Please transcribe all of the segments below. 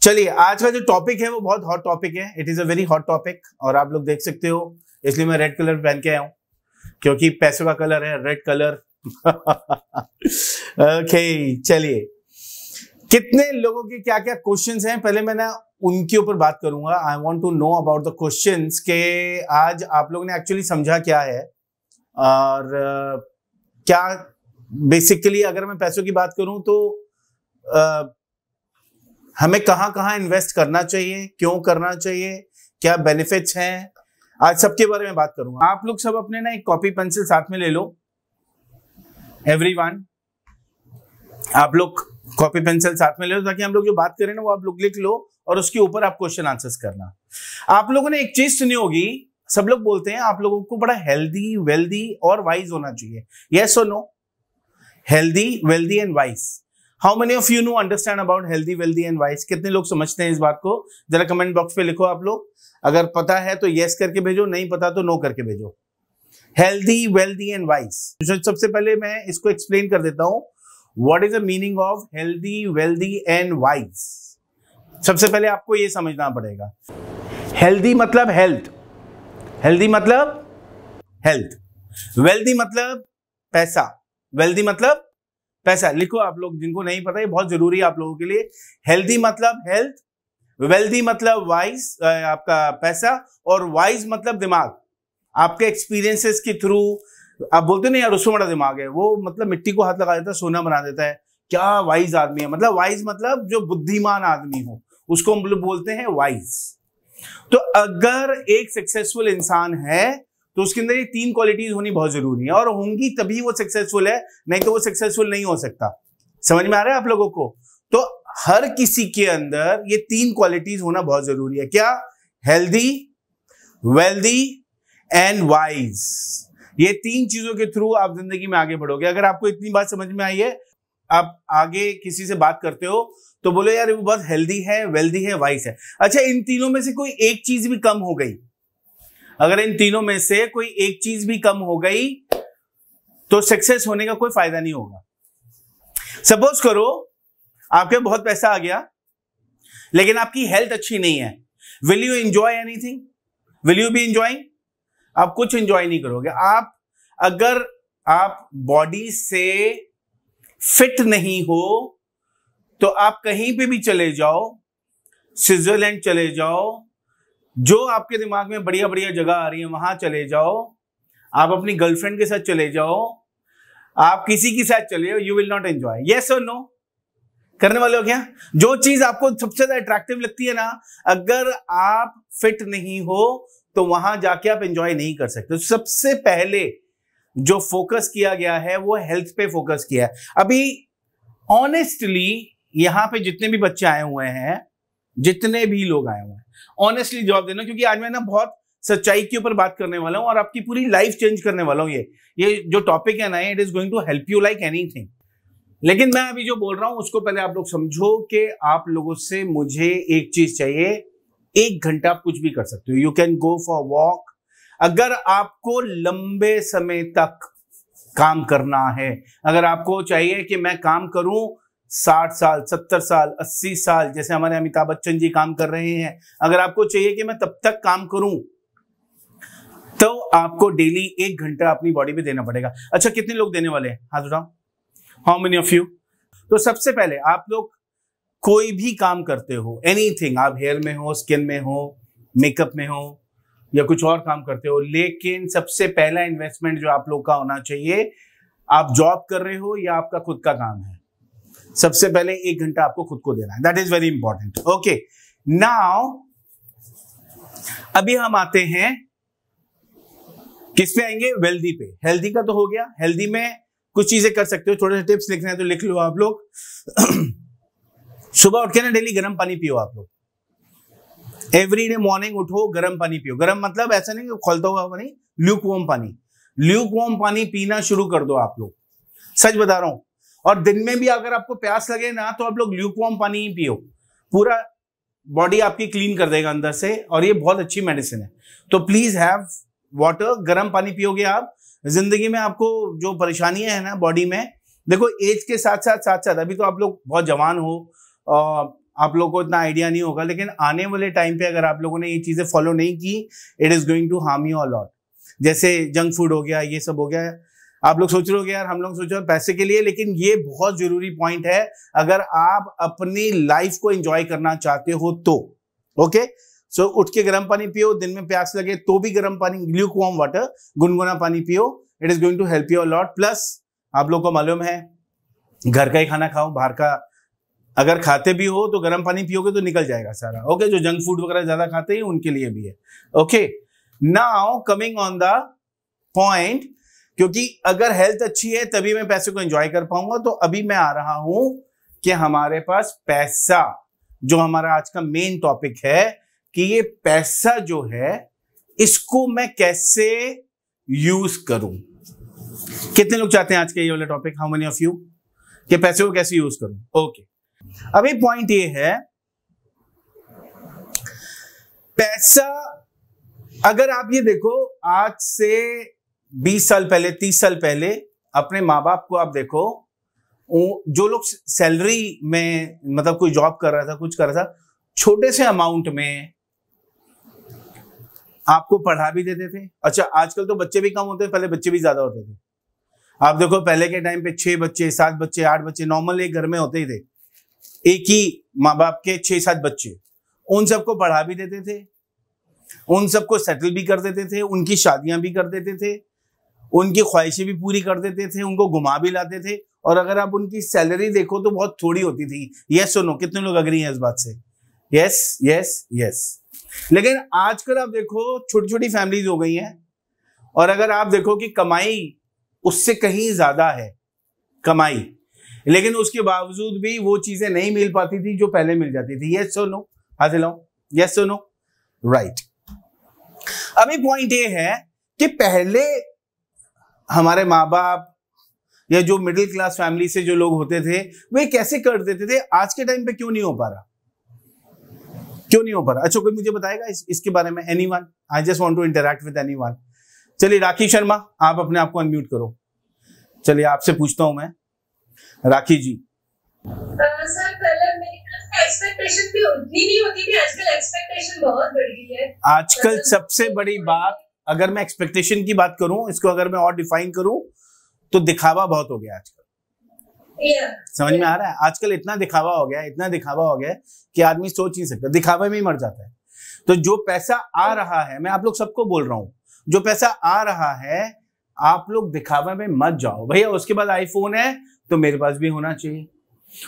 चलिए, आज का जो टॉपिक है वो बहुत हॉट टॉपिक है। It is a very hot topic और आप लोग देख सकते हो, इसलिए मैं रेड कलर पहन के आया हूं क्योंकि पैसों का कलर है रेड कलर। ओके, चलिए, कितने लोगों के क्या क्या क्वेश्चंस हैं पहले मैं ना उनके ऊपर बात करूंगा। I want to know about the questions के आज आप लोगों ने एक्चुअली समझा क्या है और क्या बेसिकली अगर मैं पैसों की बात करूं तो हमें कहां कहां इन्वेस्ट करना चाहिए, क्यों करना चाहिए, क्या बेनिफिट्स हैं, आज सबके बारे में बात करूंगा। आप लोग सब अपने ना एक कॉपी पेंसिल साथ में ले लो। एवरीवन, आप लोग कॉपी पेंसिल साथ में ले लो ताकि हम लोग जो बात करें ना वो आप लोग लिख लो और उसके ऊपर आप क्वेश्चन आंसर्स करना। आप लोगों ने एक चीज सुनी होगी, सब लोग बोलते हैं आप लोगों को बड़ा हेल्दी, वेल्दी और वाइज होना चाहिए। यस और no? Healthy, wealthy and wise. How many of you know understand about healthy, wealthy and wise? कितने लोग समझते हैं इस बात को? जरा कमेंट बॉक्स पे लिखो आप लोग। अगर पता है तो यस करके भेजो, नहीं पता तो नो करके भेजो। Healthy, wealthy and wise. सबसे पहले मैं इसको एक्सप्लेन कर देता हूं। What is the meaning of healthy, wealthy and wise? सबसे पहले आपको यह समझना पड़ेगा। हेल्दी मतलब हेल्थ, हेल्दी मतलब हेल्थ, वेल्दी मतलब पैसा, वेल्दी मतलब पैसा। लिखो आप लोग, जिनको नहीं पता ये बहुत जरूरी है आप लोगों के लिए। हेल्दी मतलब हेल्थ, वेल्दी मतलब वाइज आपका पैसा, और वाइज मतलब दिमाग। आपके एक्सपीरियंसेस के थ्रू आप बोलते नहीं यार उसको बड़ा दिमाग है, वो मतलब मिट्टी को हाथ लगा देता है सोना बना देता है, क्या वाइज आदमी है। मतलब वाइज मतलब जो बुद्धिमान आदमी हो उसको हम लोग बोलते हैं वाइज। तो अगर एक सक्सेसफुल इंसान है तो उसके अंदर ये तीन क्वालिटीज होनी बहुत जरूरी है, और होंगी तभी वो सक्सेसफुल है, नहीं तो वो सक्सेसफुल नहीं हो सकता। समझ में आ रहा है आप लोगों को? तो हर किसी के अंदर ये तीन क्वालिटीज होना बहुत जरूरी है। क्या? Healthy, wealthy and wise. ये तीन चीजों के थ्रू आप जिंदगी में आगे बढ़ोगे। अगर आपको इतनी बात समझ में आई है, आप आगे किसी से बात करते हो तो बोलो यार वो बहुत हेल्दी है, वेल्दी है, वाइज है। अच्छा, इन तीनों में से कोई एक चीज भी कम हो गई, अगर इन तीनों में से कोई एक चीज भी कम हो गई तो सक्सेस होने का कोई फायदा नहीं होगा। सपोज करो आपके बहुत पैसा आ गया लेकिन आपकी हेल्थ अच्छी नहीं है। Will you enjoy anything? Will you be enjoying? आप कुछ एंजॉय नहीं करोगे। आप अगर आप बॉडी से फिट नहीं हो तो आप कहीं पे भी चले जाओ, स्विट्जरलैंड चले जाओ, जो आपके दिमाग में बढ़िया बढ़िया जगह आ रही है वहां चले जाओ, आप अपनी गर्लफ्रेंड के साथ चले जाओ, आप किसी के साथ चले जाओ, you will not enjoy. Yes और नो? करने वाले हो क्या? जो चीज आपको सबसे ज्यादा अट्रैक्टिव लगती है ना, अगर आप फिट नहीं हो तो वहां जाके आप एंजॉय नहीं कर सकते। सबसे पहले जो फोकस किया गया है वो हेल्थ पे फोकस किया है। अभी ऑनेस्टली यहां पे जितने भी बच्चे आए हुए हैं, जितने भी लोग आए हुए हैं, ऑनेस्टली जवाब देना, क्योंकि आज मैं ना बहुत सच्चाई के ऊपर बात करने वाला हूं और आपकी पूरी लाइफ चेंज करने वाला हूं। ये जो टॉपिक है ना, it is going to help you like anything. लेकिन मैं अभी जो बोल रहा हूं उसको पहले आप लोग समझो कि आप लोगों से मुझे एक चीज चाहिए। 1 घंटा आप कुछ भी कर सकते हो, you can go for walk. अगर आपको लंबे समय तक काम करना है, अगर आपको चाहिए कि मैं काम करूं 60 साल, 70 साल, 80 साल, जैसे हमारे अमिताभ बच्चन जी काम कर रहे हैं, अगर आपको चाहिए कि मैं तब तक काम करूं तो आपको डेली 1 घंटा अपनी बॉडी पे देना पड़ेगा। अच्छा, कितने लोग देने वाले हैं? हाथ उठाओ। How many of you? तो सबसे पहले आप लोग कोई भी काम करते हो, एनीथिंग, आप हेयर में हो, स्किन में हो, मेकअप में हो या कुछ और काम करते हो, लेकिन सबसे पहला इन्वेस्टमेंट जो आप लोग का होना चाहिए, आप जॉब कर रहे हो या आपका खुद का काम है, सबसे पहले 1 घंटा आपको खुद को देना है। That is very important. Okay, now अभी हम आते हैं किस पे आएंगे? वेल्दी पे। हेल्दी का तो हो गया। हेल्दी में कुछ चीजें कर सकते हो, थोड़े से टिप्स लिखने हैं तो लिख लो आप लोग। सुबह उठ के ना डेली गर्म पानी पियो आप लोग। एवरी डे मॉर्निंग उठो, गर्म पानी पियो। गर्म मतलब ऐसा नहीं कि खोलता हुआ पानी, ल्यूक वार्म पानी। ल्यूक वार्म पानी पीना शुरू कर दो आप लोग, सच बता रहा हूं। और दिन में भी अगर आपको प्यास लगे ना तो आप लोग ल्यूक वार्म पानी ही पियो, पूरा बॉडी आपकी क्लीन कर देगा अंदर से, और ये बहुत अच्छी मेडिसिन है। तो प्लीज हैव वाटर, गर्म पानी पियोगे आप, जिंदगी में आपको जो परेशानियां है ना बॉडी में, देखो एज के साथ साथ अभी तो आप लोग बहुत जवान हो, आप लोगों को इतना आइडिया नहीं होगा, लेकिन आने वाले टाइम पे अगर आप लोगों ने ये चीजें फॉलो नहीं की, it is going to harm you a lot. जैसे जंक फूड हो गया, ये सब हो गया। आप लोग सोच रहे हो यार हम लोग सोच रहे हो पैसे के लिए, लेकिन ये बहुत जरूरी पॉइंट है अगर आप अपनी लाइफ को एंजॉय करना चाहते हो तो। ओके, सो उठ के गर्म पानी पियो, दिन में प्यास लगे तो भी गर्म पानी, ल्यूक वार्म वाटर, गुनगुना पानी पियो। It is going to help you a lot. Plus आप लोग को मालूम है घर का ही खाना खाओ, बाहर का अगर खाते भी हो तो गर्म पानी पियोगे तो निकल जाएगा सारा। ओके, जो जंक फूड वगैरह ज्यादा खाते हैं उनके लिए भी है। Okay, now coming on the point, क्योंकि अगर हेल्थ अच्छी है तभी मैं पैसे को एंजॉय कर पाऊंगा। तो अभी मैं आ रहा हूं कि हमारे पास पैसा, जो हमारा आज का मेन टॉपिक है, कि ये पैसा जो है इसको मैं कैसे यूज करूं। कितने लोग चाहते हैं आज के ये वाला topic? How many of you, कि पैसे को कैसे यूज करूं? ओके, अभी पॉइंट ये है, पैसा अगर आप ये देखो, आज से 20 साल पहले, 30 साल पहले अपने माँ बाप को आप देखो, जो लोग सैलरी में मतलब कोई जॉब कर रहा था, कुछ कर रहा था, छोटे से अमाउंट में आपको पढ़ा भी देते थे। अच्छा, आजकल तो बच्चे भी कम होते हैं, पहले बच्चे भी ज्यादा होते थे। आप देखो पहले के टाइम पे 6 बच्चे, 7 बच्चे, 8 बच्चे नॉर्मल एक घर में होते ही थे, एक ही माँ बाप के 6-7 बच्चे। उन सबको पढ़ा भी देते थे, उन सबको सेटल भी कर देते थे, उनकी शादियां भी कर देते थे, उनकी ख्वाहिशें भी पूरी कर देते थे, उनको घुमा भी लाते थे। और अगर आप उनकी सैलरी देखो तो बहुत थोड़ी होती थी। यस और नो, कितने लोग अग्री हैं इस बात से? Yes yes yes. लेकिन आजकल आप देखो छोटी छोटी फैमिलीज हो गई हैं, और अगर आप देखो कि कमाई उससे कहीं ज्यादा है कमाई, लेकिन उसके बावजूद भी वो चीजें नहीं मिल पाती थी जो पहले मिल जाती थी। यस और नो, हाथ हिलाओ। यस और नो, राइट। अभी पॉइंट ये है कि पहले हमारे माँ बाप या जो मिडिल क्लास फैमिली से जो लोग होते थे वे कैसे कर देते थे, आज के टाइम पे क्यों नहीं हो पा रहा? क्यों नहीं हो पा रहा? अच्छा, कोई मुझे बताएगा इसके बारे में? Anyone? I just want to interact with anyone. चलिए राखी शर्मा, आप अपने आप को अनम्यूट करो। चलिए आपसे पूछता हूं मैं, राखी जी। सर, पहले मेरी एक्सपेक्टेशन भी उतनी नहीं होती थी, आजकल एक्सपेक्टेशन बहुत बढ़ गई है। आजकल सबसे बड़ी बात, अगर मैं एक्सपेक्टेशन की बात करूं, इसको अगर मैं और डिफाइन करूं तो दिखावा बहुत हो गया आजकल। समझ में आ रहा है? आजकल इतना दिखावा हो गया, इतना दिखावा हो गया कि आदमी सोच नहीं सकता, दिखावे में ही मर जाता है। तो जो पैसा आ रहा है, मैं आप लोग सबको बोल रहा हूं, जो पैसा आ रहा है आप लोग दिखावे में मत जाओ। भैया उसके बाद आईफोन है तो मेरे पास भी होना चाहिए,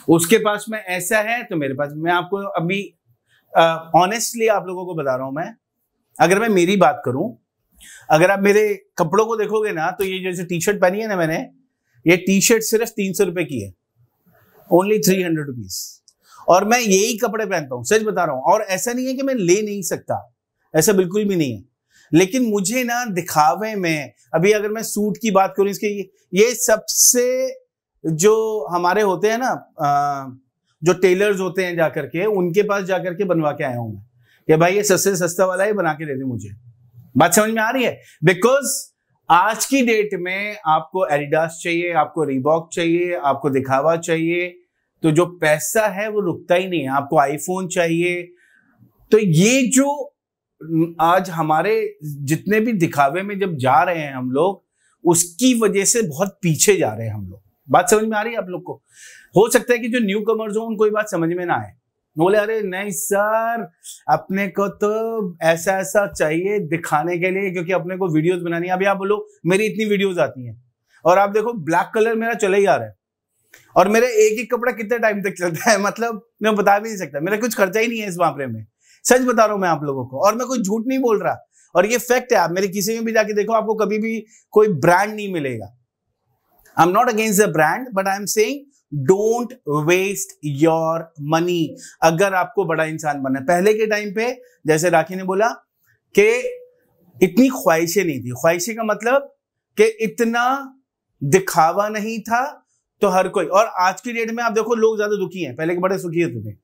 उसके पास में ऐसा है तो मेरे पास। मैं आपको अभी ऑनेस्टली आप लोगों को बता रहा हूं, मैं अगर मैं मेरी बात करूं, अगर आप मेरे कपड़ों को देखोगे ना, तो ये जैसे टी शर्ट पहनी है ना मैंने, ये टी शर्ट सिर्फ 300 रुपए की है, ओनली 300 रुपीज। और मैं यही कपड़े पहनता हूं, सच बता रहा हूं। और ऐसा नहीं है कि मैं ले नहीं सकता, ऐसा बिल्कुल भी नहीं है, लेकिन मुझे ना दिखावे में, अभी अगर मैं सूट की बात करूं, इसके ये सबसे जो हमारे होते हैं ना, जो टेलर्स होते हैं जाकर के, उनके पास जाकर के बनवा के आया हूं मैं कि भाई ये सबसे सस्ता वाला ही बना के दे दे मुझे। बात समझ में आ रही है? बिकॉज आज की डेट में आपको एडिडास चाहिए, आपको रीबॉक चाहिए, आपको दिखावा चाहिए, तो जो पैसा है वो रुकता ही नहीं है। आपको आईफोन चाहिए, तो ये जो आज हमारे जितने भी दिखावे में जब जा रहे हैं हम लोग, उसकी वजह से बहुत पीछे जा रहे हैं हम लोग। बात समझ में आ रही है आप लोग को? हो सकता है कि जो न्यू कमर्स हो उनको ये बात समझ में ना आए, बोले अरे नहीं सर, अपने को तो ऐसा ऐसा चाहिए दिखाने के लिए, क्योंकि अपने को वीडियोस बनानी है। अभी आप बोलो मेरी इतनी वीडियोस आती हैं, और आप देखो ब्लैक कलर मेरा चला ही आ रहा है, और मेरा एक एक कपड़ा कितने टाइम तक चलता है, मतलब मैं बता भी नहीं सकता, मेरा कुछ खर्चा ही नहीं है इस मामले में। सच बता रहा हूं मैं आप लोगों को, और मैं कोई झूठ नहीं बोल रहा, और ये फैक्ट है। आप मेरे किसी में भी जाके देखो, आपको कभी भी कोई ब्रांड नहीं मिलेगा। I am not against the brand, but I am saying don't waste your money. अगर आपको बड़ा इंसान बनना है, पहले के टाइम पे जैसे राखी ने बोला कि इतनी ख्वाहिशें नहीं थी। ख्वाहिशें का मतलब कि इतना दिखावा नहीं था, तो हर कोई। और आज की डेट में आप देखो लोग ज्यादा दुखी हैं, पहले के बड़े सुखी होते थे।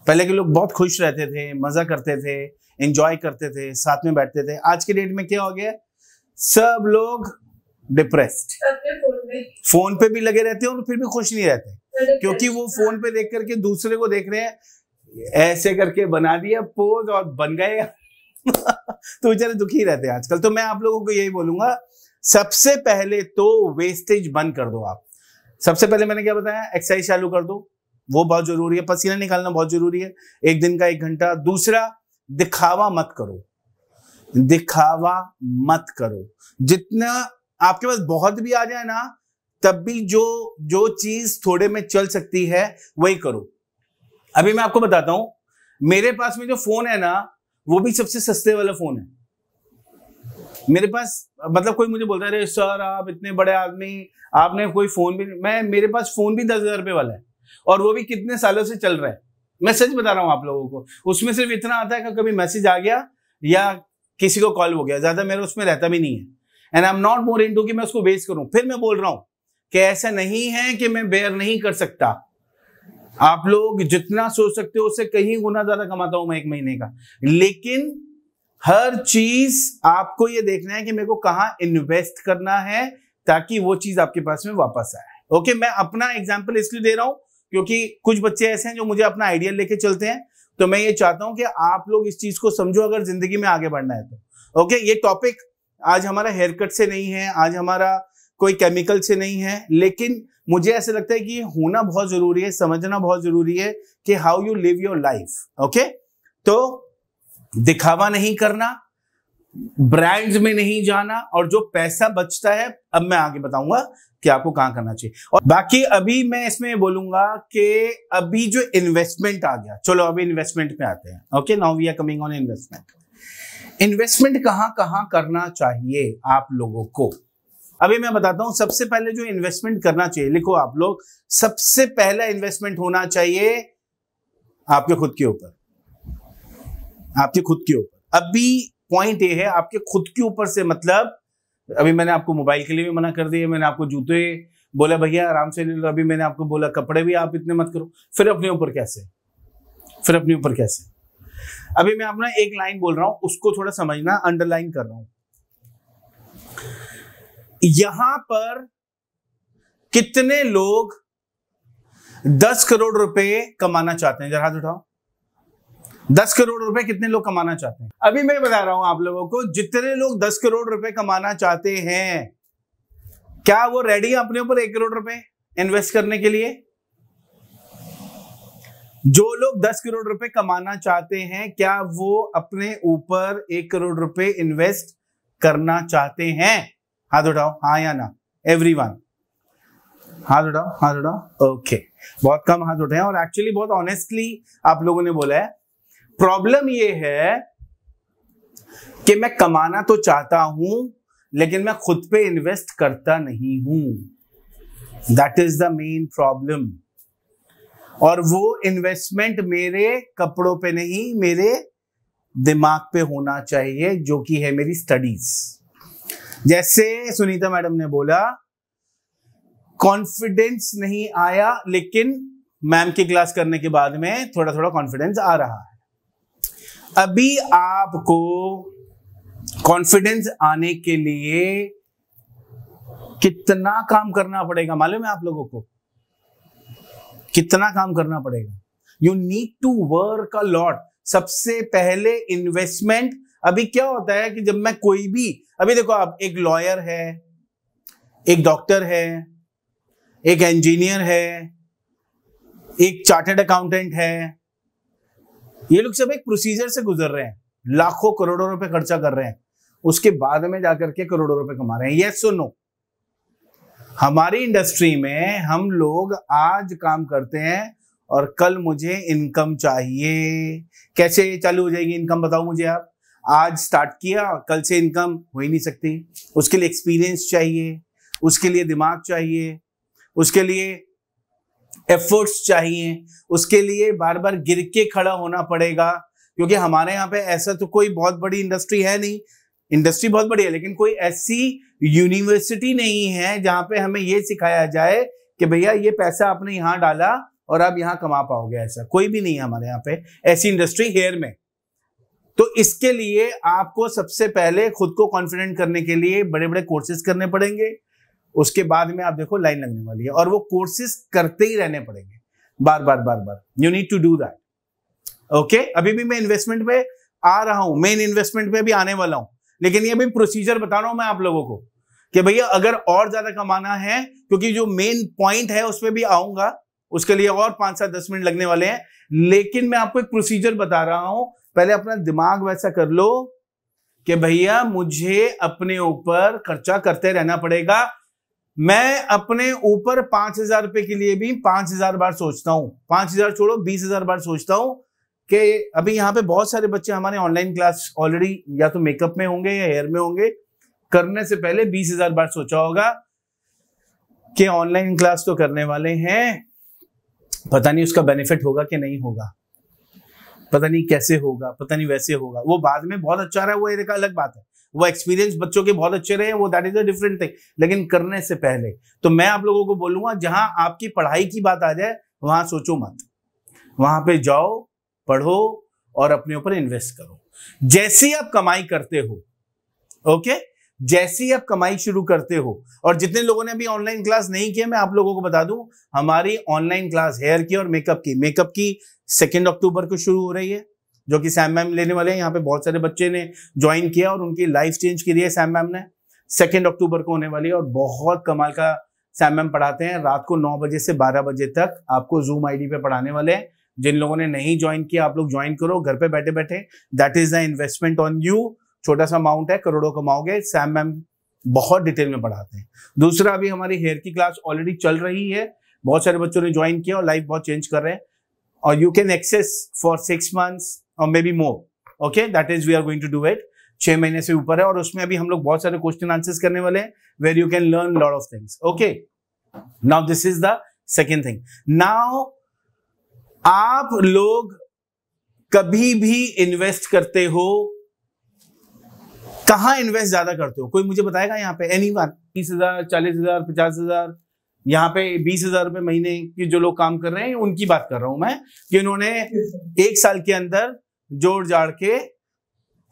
पहले के लोग बहुत खुश रहते थे, मजा करते थे, एंजॉय करते थे, साथ में बैठते थे। आज की डेट में क्या हो गया? सब लोग डिप्रेस्ड, फोन पे भी लगे रहते हैं और फिर भी खुश नहीं रहते, क्योंकि वो फोन पे देख करके दूसरे को देख रहे हैं। ऐसे करके बना दिया पोज और बन गए तो बेचारे दुखी रहते हैं आजकल। तो मैं आप लोगों को यही बोलूंगा, सबसे पहले तो वेस्टेज बंद कर दो आप। सबसे पहले मैंने क्या बताया, एक्सरसाइज चालू कर दो, वो बहुत जरूरी है, पसीना निकालना बहुत जरूरी है, एक दिन का 1 घंटा। दूसरा, दिखावा मत करो, दिखावा मत करो। जितना आपके पास बहुत भी आ जाए ना, तब भी जो चीज थोड़े में चल सकती है वही करो। अभी मैं आपको बताता हूं, मेरे पास में जो फोन है ना, वो भी सबसे सस्ते वाला फोन है मेरे पास। मतलब कोई मुझे बोलता है, अरे सर आप इतने बड़े आदमी, आपने कोई फोन भी, मेरे पास फोन भी 10,000 रुपए वाला है, और वो भी कितने सालों से चल रहा है। मैं सच बता रहा हूं आप लोगों को। उसमें सिर्फ इतना आता है कि कभी मैसेज आ गया या किसी को कॉल हो गया, ज्यादा मेरा उसमें रहता भी नहीं है। And I am not more into कि मैं उसको वेस्ट करूं। फिर मैं बोल रहा हूं कि ऐसा नहीं है कि मैं बेयर नहीं कर सकता। आप लोग जितना सोच सकते हो उससे कहीं गुना ज्यादा कमाता हूं मैं 1 महीने का। लेकिन हर चीज आपको ये देखना है कि मेरे को कहां इन्वेस्ट करना है ताकि वो चीज आपके पास में वापस आए। ओके, मैं अपना एग्जांपल इसलिए दे रहा हूं क्योंकि कुछ बच्चे ऐसे हैं जो मुझे अपना आइडिया लेके चलते हैं। तो मैं ये चाहता हूं कि आप लोग इस चीज को समझो अगर जिंदगी में आगे बढ़ना है तो। ओके, ये टॉपिक आज हमारा हेयर कट से नहीं है, आज हमारा कोई केमिकल से नहीं है, लेकिन मुझे ऐसा लगता है कि ये होना बहुत जरूरी है, समझना बहुत जरूरी है कि how you live your life. Okay, तो दिखावा नहीं करना, ब्रांड्स में नहीं जाना, और जो पैसा बचता है अब मैं आगे बताऊंगा कि आपको कहां करना चाहिए। और बाकी अभी मैं इसमें बोलूंगा कि अभी जो इन्वेस्टमेंट आ गया, चलो अभी इन्वेस्टमेंट पे आते हैं। Okay, now we are coming on investment. Investment कहां कहां करना चाहिए आप लोगों को, अभी मैं बताता हूं। सबसे पहले जो इन्वेस्टमेंट करना चाहिए, लिखो आप लोग, सबसे पहला इन्वेस्टमेंट होना चाहिए आपके खुद के ऊपर, आपके खुद के ऊपर। अभी पॉइंट ये है, आपके खुद के ऊपर से मतलब, अभी मैंने आपको मोबाइल के लिए भी मना कर दिया, मैंने आपको जूते बोला भैया आराम से ले लो, अभी मैंने आपको बोला कपड़े भी आप इतने मत करो, फिर अपने ऊपर कैसे, फिर अपने ऊपर कैसे। अभी मैं अपना एक लाइन बोल रहा हूं, उसको थोड़ा समझना, अंडरलाइन कर रहा हूं। यहां पर कितने लोग 10 करोड़ रुपए कमाना चाहते हैं, जरा हाथ उठाओ। 10 करोड़ रुपए कितने लोग कमाना चाहते हैं? अभी मैं बता रहा हूं आप लोगों को, जितने लोग 10 करोड़ रुपए कमाना चाहते हैं, क्या वो रेडी है अपने ऊपर 1 करोड़ रुपए इन्वेस्ट करने के लिए? जो लोग 10 करोड़ रुपए कमाना चाहते हैं, क्या वो अपने ऊपर 1 करोड़ रुपए इन्वेस्ट करना चाहते हैं? हाथ उठाओ, हाँ या ना, एवरीवन हाथ उठाओ, हाथ उठाओ। ओके, बहुत कम हाथ उठाए, और एक्चुअली बहुत ऑनेस्टली आप लोगों ने बोला है। प्रॉब्लम ये है कि मैं कमाना तो चाहता हूं लेकिन मैं खुद पे इन्वेस्ट करता नहीं हूं। That is the main problem. और वो इन्वेस्टमेंट मेरे कपड़ों पे नहीं, मेरे दिमाग पे होना चाहिए, जो कि है मेरी स्टडीज। जैसे सुनीता मैडम ने बोला, कॉन्फिडेंस नहीं आया, लेकिन मैम की क्लास करने के बाद में थोड़ा थोड़ा कॉन्फिडेंस आ रहा है। अभी आपको कॉन्फिडेंस आने के लिए कितना काम करना पड़ेगा मालूम है आप लोगों को? कितना काम करना पड़ेगा? You need to work a lot. सबसे पहले इन्वेस्टमेंट। अभी क्या होता है कि जब मैं कोई भी, अभी देखो आप, एक लॉयर है, एक डॉक्टर है, एक इंजीनियर है, एक चार्टर्ड अकाउंटेंट है, ये लोग सब एक प्रोसीजर से गुजर रहे हैं, लाखों करोड़ों रुपए खर्चा कर रहे हैं, उसके बाद में जाकर के करोड़ों रुपए कमा रहे हैं। यस और नो? हमारी इंडस्ट्री में हम लोग आज काम करते हैं और कल मुझे इनकम चाहिए। कैसे चालू हो जाएगी इनकम, बताओ मुझे आप। आज स्टार्ट किया, कल से इनकम हो ही नहीं सकती। उसके लिए एक्सपीरियंस चाहिए, उसके लिए दिमाग चाहिए, उसके लिए एफर्ट्स चाहिए, उसके लिए बार बार गिर के खड़ा होना पड़ेगा। क्योंकि हमारे यहाँ पे ऐसा तो कोई बहुत बड़ी इंडस्ट्री है नहीं, इंडस्ट्री बहुत बड़ी है लेकिन कोई ऐसी यूनिवर्सिटी नहीं है जहां पे हमें ये सिखाया जाए कि भैया ये पैसा आपने यहां डाला और आप यहां कमा पाओगे। ऐसा कोई भी नहीं है हमारे यहाँ पे, ऐसी इंडस्ट्री हेयर में। तो इसके लिए आपको सबसे पहले खुद को कॉन्फिडेंट करने के लिए बड़े बड़े कोर्सेज करने पड़ेंगे। उसके बाद में आप देखो लाइन लगने वाली है, और वो कोर्सेज करते ही रहने पड़ेंगे, बार बार बार बार। You need to do that. Okay अभी भी मैं इन्वेस्टमेंट पे आ रहा हूं, मेन इन्वेस्टमेंट पे भी आने वाला हूं, लेकिन ये भी प्रोसीजर बता रहा हूं मैं आप लोगों को कि भैया अगर और ज्यादा कमाना है, क्योंकि जो मेन पॉइंट है उस पर भी आऊंगा, उसके लिए और 5-7-10 मिनट लगने वाले हैं, लेकिन मैं आपको एक प्रोसीजर बता रहा हूं, पहले अपना दिमाग वैसा कर लो कि भैया मुझे अपने ऊपर खर्चा करते रहना पड़ेगा। मैं अपने ऊपर 5,000 रुपए के लिए भी 5,000 बार सोचता हूं, 5,000 छोड़ो 20,000 बार सोचता हूं कि अभी यहाँ पे बहुत सारे बच्चे हमारे ऑनलाइन क्लास ऑलरेडी या तो मेकअप में होंगे या हेयर में होंगे, करने से पहले 20,000 बार सोचा होगा कि ऑनलाइन क्लास तो करने वाले हैं, पता नहीं उसका बेनिफिट होगा कि नहीं होगा, पता नहीं कैसे होगा, पता नहीं वैसे होगा। वो बाद में बहुत अच्छा रहा है, वो एक अलग बात है, वो एक्सपीरियंस बच्चों के बहुत अच्छे रहे, वो that is a different thing, लेकिन करने से पहले तो मैं आप लोगों को बोलूंगा जहां आपकी पढ़ाई की बात आ जाए वहां सोचो मत, वहां पे जाओ, पढ़ो और अपने ऊपर इन्वेस्ट करो। जैसे ही आप कमाई करते हो, ओके, जैसे ही आप कमाई शुरू करते हो, और जितने लोगों ने अभी ऑनलाइन क्लास नहीं किया, मैं आप लोगों को बता दूं, हमारी ऑनलाइन क्लास हेयर की और मेकअप की 2 अक्टूबर को शुरू हो रही है, जो कि सैम मैम लेने वाले हैं। यहाँ पे बहुत सारे बच्चे ने ज्वाइन किया और उनकी लाइफ चेंज की है सैम मैम ने। 2 अक्टूबर को होने वाली है और बहुत कमाल का सैम मैम पढ़ाते हैं। रात को 9 बजे से 12 बजे तक आपको जूम आईडी पे पढ़ाने वाले हैं। जिन लोगों ने नहीं ज्वाइन किया, आप लोग ज्वाइन करो घर पे बैठे बैठे, that is the investment on you. छोटा सा अमाउंट है, करोड़ों कमाओगे। सैम मैम बहुत डिटेल में पढ़ाते हैं। दूसरा, अभी हमारी हेयर की क्लास ऑलरेडी चल रही है, बहुत सारे बच्चों ने ज्वाइन किया और लाइफ बहुत चेंज कर रहे हैं, और you can access for 6 months और maybe more. Okay, that is we are going to do it. 6 महीने से ऊपर है और उसमें अभी हम लोग बहुत सारे क्वेश्चन आंसर्स करने वाले हैं, where you can learn lot of things. Okay, now this is the second thing. Now आप लोग कभी भी इन्वेस्ट करते हो, कहां इन्वेस्ट ज्यादा करते हो? कोई मुझे बताएगा यहाँ पे? एनीवन? 30,000, 40,000, 50,000, यहाँ पे 20,000 रुपए महीने की जो लोग काम कर रहे हैं, उनकी बात कर रहा हूं मैं, कि उन्होंने 1 साल के अंदर जोड़ जाड़ के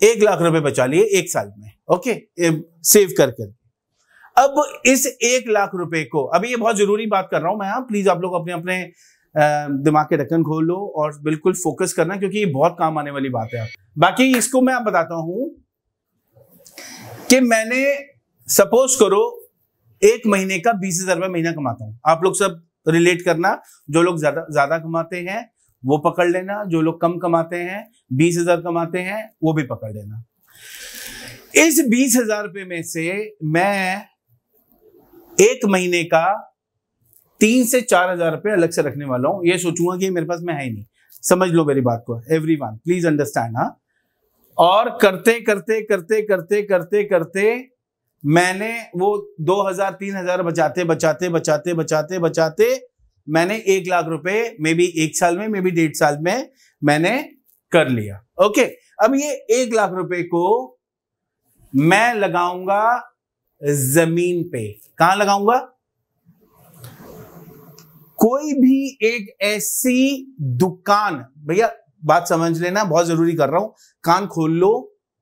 1 लाख रुपए बचा लिए 1 साल में। ओके, सेव करके। अब इस 1 लाख रुपए को, अभी ये बहुत जरूरी बात कर रहा हूं मैं, प्लीज आप लोग अपने अपने दिमाग के ढक्कन खोल लो और बिल्कुल फोकस करना, क्योंकि ये बहुत काम आने वाली बात है। बाकी इसको मैं आप बताता हूं कि मैंने, सपोज करो 1 महीने का 20,000 रुपए महीना कमाता हूं। आप लोग सब रिलेट करना, जो लोग ज्यादा कमाते हैं वो पकड़ लेना, जो लोग कम कमाते हैं 20,000 कमाते हैं वो भी पकड़ लेना। इस 20,000 रुपए में से मैं 1 महीने का 3 से 4,000 रुपए अलग से रखने वाला हूं। ये सोचूंगा कि मेरे पास में है ही नहीं। समझ लो मेरी बात को, एवरीवन प्लीज अंडरस्टैंड। हाँ, और करते करते करते करते करते करते मैंने वो 2,000 3,000 बचाते बचाते बचाते बचाते बचाते मैंने 1 लाख रुपए मे बी 1 साल में, मे बी 1.5 साल में मैंने कर लिया। ओके, अब ये 1 लाख रुपए को मैं लगाऊंगा जमीन पे। कहां लगाऊंगा? कोई भी एक ऐसी दुकान, भैया बात समझ लेना, बहुत जरूरी कर रहा हूं, कान खोल लो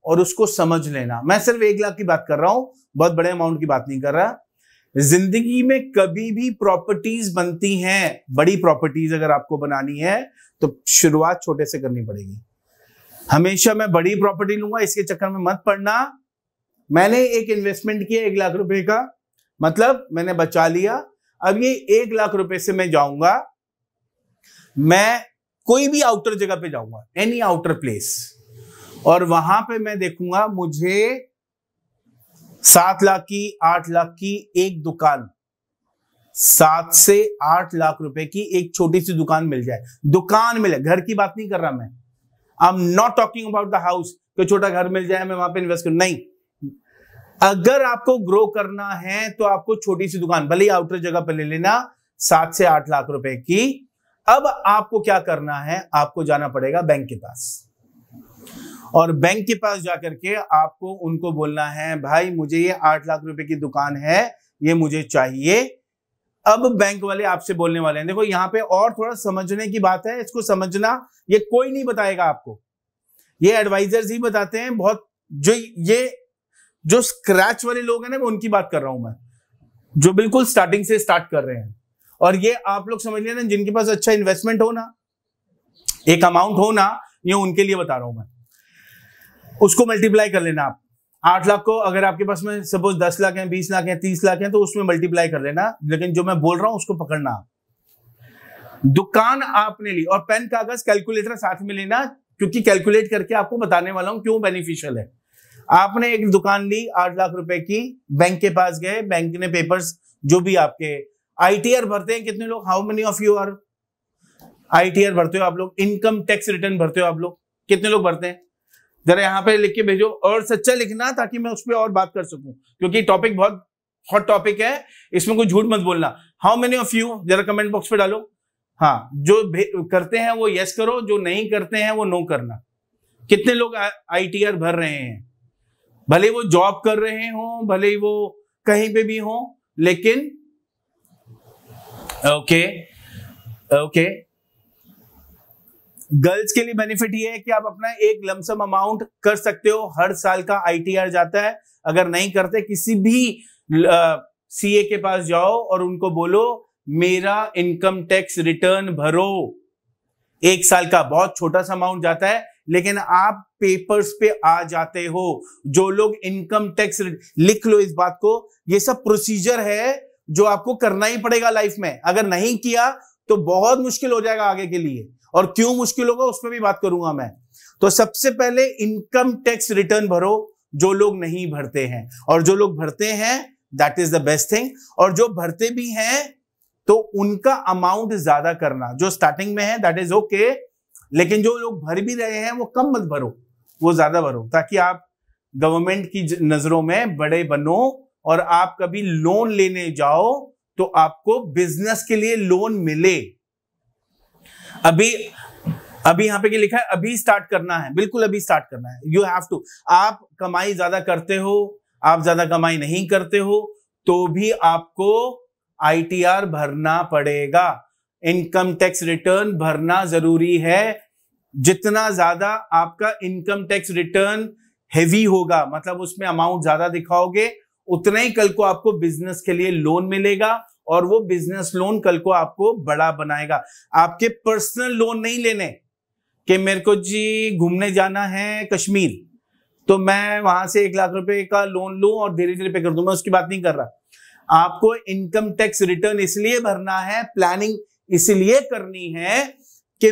और उसको समझ लेना। मैं सिर्फ 1 लाख की बात कर रहा हूं, बहुत बड़े अमाउंट की बात नहीं कर रहा। जिंदगी में कभी भी प्रॉपर्टीज बनती हैं, बड़ी प्रॉपर्टीज अगर आपको बनानी है तो शुरुआत छोटे से करनी पड़ेगी। हमेशा मैं बड़ी प्रॉपर्टी लूंगा, इसके चक्कर में मत पड़ना। मैंने एक इन्वेस्टमेंट किया 1 लाख रुपए का, मतलब मैंने बचा लिया। अब ये 1 लाख रुपए से मैं जाऊंगा, मैं कोई भी आउटर जगह पे जाऊंगा, एनी आउटर प्लेस, और वहां पे मैं देखूंगा मुझे 7 लाख की, 8 लाख की एक दुकान, 7 से 8 लाख रुपए की एक छोटी सी दुकान मिल जाए। दुकान मिले, घर की बात नहीं कर रहा मैं। आई am not talking about the house, कोई छोटा घर मिल जाए मैं वहां पे इन्वेस्ट करूं, नहीं। अगर आपको ग्रो करना है तो आपको छोटी सी दुकान, भले ही आउटर जगह पे ले लेना, 7 से 8 लाख रुपए की। अब आपको क्या करना है? आपको जाना पड़ेगा बैंक के पास, और बैंक के पास जाकर के आपको उनको बोलना है, भाई मुझे ये 8 लाख रुपए की दुकान है, ये मुझे चाहिए। अब बैंक वाले आपसे बोलने वाले हैं, देखो यहां पे और थोड़ा समझने की बात है, इसको समझना, ये कोई नहीं बताएगा आपको, ये एडवाइजर्स ही बताते हैं। बहुत जो स्क्रैच वाले लोग हैं ना, मैं उनकी बात कर रहा हूं मैं, जो बिल्कुल स्टार्टिंग से स्टार्ट कर रहे हैं। और ये आप लोग समझ लेना, जिनके पास अच्छा इन्वेस्टमेंट हो ना, एक अमाउंट हो ना, ये उनके लिए बता रहा हूं मैं। उसको मल्टीप्लाई कर लेना आप 8 लाख को, अगर आपके पास में सपोज 10 लाख है, 20 लाख है, 30 लाख है, तो उसमें मल्टीप्लाई कर लेना, लेकिन जो मैं बोल रहा हूं उसको पकड़ना। दुकान आपने ली, और पेन कागज कैलकुलेटर साथ में लेना, क्योंकि कैलकुलेट करके आपको बताने वाला हूं क्यों बेनिफिशियल है। आपने एक दुकान ली 8 लाख रुपए की, बैंक के पास गए, बैंक ने पेपर्स जो भी आपके आईटीआर भरते हैं कितने लोग, how many of you are ITR भरते हो आप लोग, इनकम टैक्स रिटर्न भरते हो आप लोग, कितने लोग भरते हैं? जरा यहां पे लिख के भेजो, और सच्चा लिखना ताकि मैं उस पर और बात कर सकूं, क्योंकि टॉपिक बहुत हॉट टॉपिक है, इसमें कोई झूठ मत बोलना। हाउ मेनी ऑफ यू, जरा कमेंट बॉक्स पे डालो। हाँ, जो करते हैं वो यस करो, जो नहीं करते हैं वो नो करना। कितने लोग आईटीआर भर रहे हैं, भले वो जॉब कर रहे हो, भले वो कहीं पे भी हो, लेकिन ओके गर्ल्स के लिए बेनिफिट ये है कि आप अपना एक लमसम अमाउंट कर सकते हो, हर साल का आईटीआर जाता है। अगर नहीं करते, किसी भी सीए के पास जाओ और उनको बोलो मेरा इनकम टैक्स रिटर्न भरो, एक साल का बहुत छोटा सा अमाउंट जाता है, लेकिन आप पेपर्स पे आ जाते हो। जो लोग इनकम टैक्स, लिख लो इस बात को, ये सब प्रोसीजर है जो आपको करना ही पड़ेगा लाइफ में। अगर नहीं किया तो बहुत मुश्किल हो जाएगा आगे के लिए, और क्यों मुश्किल होगा उस पर भी बात करूंगा मैं। तो सबसे पहले इनकम टैक्स रिटर्न भरो, जो लोग नहीं भरते हैं, और जो लोग भरते हैं that is the best thing. और जो भरते भी हैं तो उनका अमाउंट ज्यादा करना, जो स्टार्टिंग में है दैट इज ओके, लेकिन जो लोग भर भी रहे हैं वो कम मत भरो, वो ज्यादा भरो, ताकि आप गवर्नमेंट की नजरों में बड़े बनो। और आप कभी लोन लेने जाओ तो आपको बिजनेस के लिए लोन मिले। अभी यहां पे क्या लिखा है, अभी स्टार्ट करना है, बिल्कुल अभी स्टार्ट करना है, यू हैव टू। आप कमाई ज्यादा करते हो, आप ज्यादा कमाई नहीं करते हो, तो भी आपको आईटीआर भरना पड़ेगा, इनकम टैक्स रिटर्न भरना जरूरी है। जितना ज्यादा आपका इनकम टैक्स रिटर्न हेवी होगा, मतलब उसमें अमाउंट ज्यादा दिखाओगे, उतना ही कल को आपको बिजनेस के लिए लोन मिलेगा, और वो बिजनेस लोन कल को आपको बड़ा बनाएगा। आपके पर्सनल लोन नहीं लेने कि मेरे को जी घूमने जाना है कश्मीर, तो मैं वहां से 1 लाख रुपए का लोन लूं और धीरे धीरे पे कर दूं, मैं उसकी बात नहीं कर रहा। आपको इनकम टैक्स रिटर्न इसलिए भरना है, प्लानिंग इसलिए करनी है कि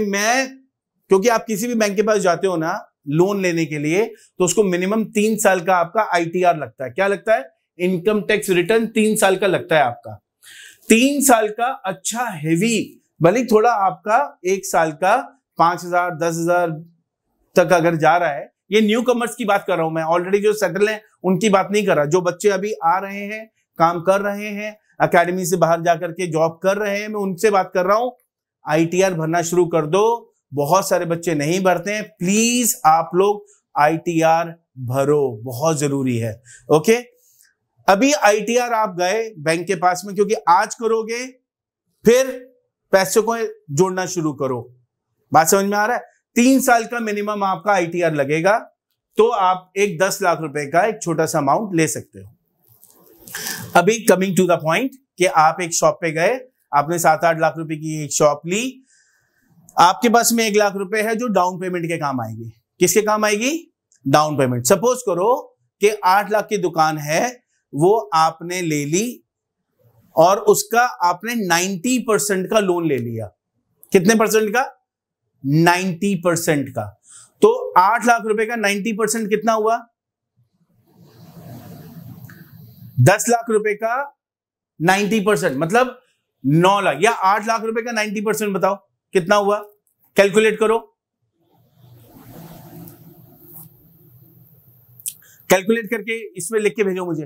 क्योंकि आप किसी भी बैंक के पास जाते हो ना लोन लेने के लिए, तो उसको मिनिमम 3 साल का आपका आईटीआर लगता है। क्या लगता है? इनकम टैक्स रिटर्न 3 साल का लगता है आपका। 3 साल का अच्छा हेवी, भले थोड़ा आपका 1 साल का 5,000 10,000 तक अगर जा रहा है, ये न्यू कमर्स की बात कर रहा हूं मैं, ऑलरेडी जो सेटल हैं उनकी बात नहीं कर रहा। जो बच्चे अभी आ रहे हैं, काम कर रहे हैं, एकेडमी से बाहर जाकर के जॉब कर रहे हैं, मैं उनसे बात कर रहा हूं। आईटीआर भरना शुरू कर दो। बहुत सारे बच्चे नहीं भरते हैं, प्लीज आप लोग आईटीआर भरो, बहुत जरूरी है। ओके, अभी आईटीआर आप गए बैंक के पास में, क्योंकि आज करोगे फिर पैसों को जोड़ना शुरू करो। बात समझ में आ रहा है? 3 साल का मिनिमम आपका आईटीआर लगेगा, तो आप एक 10 लाख रुपए का एक छोटा सा अमाउंट ले सकते हो। अभी कमिंग टू द पॉइंट कि आप एक शॉप पे गए, आपने 7-8 लाख रुपए की एक शॉप ली, आपके पास में 1 लाख रुपए है जो डाउन पेमेंट के काम आएगी। किसके काम आएगी? Down payment. सपोज करो कि 8 लाख की दुकान है, वो आपने ले ली और उसका आपने 90% का लोन ले लिया। कितने परसेंट का? 90% का। तो 8 लाख रुपए का 90% कितना हुआ? 10 लाख रुपए का 90% मतलब 9 लाख, या 8 लाख रुपए का 90% बताओ कितना हुआ? कैलकुलेट करो, कैलकुलेट करके इसमें लिख के भेजो मुझे।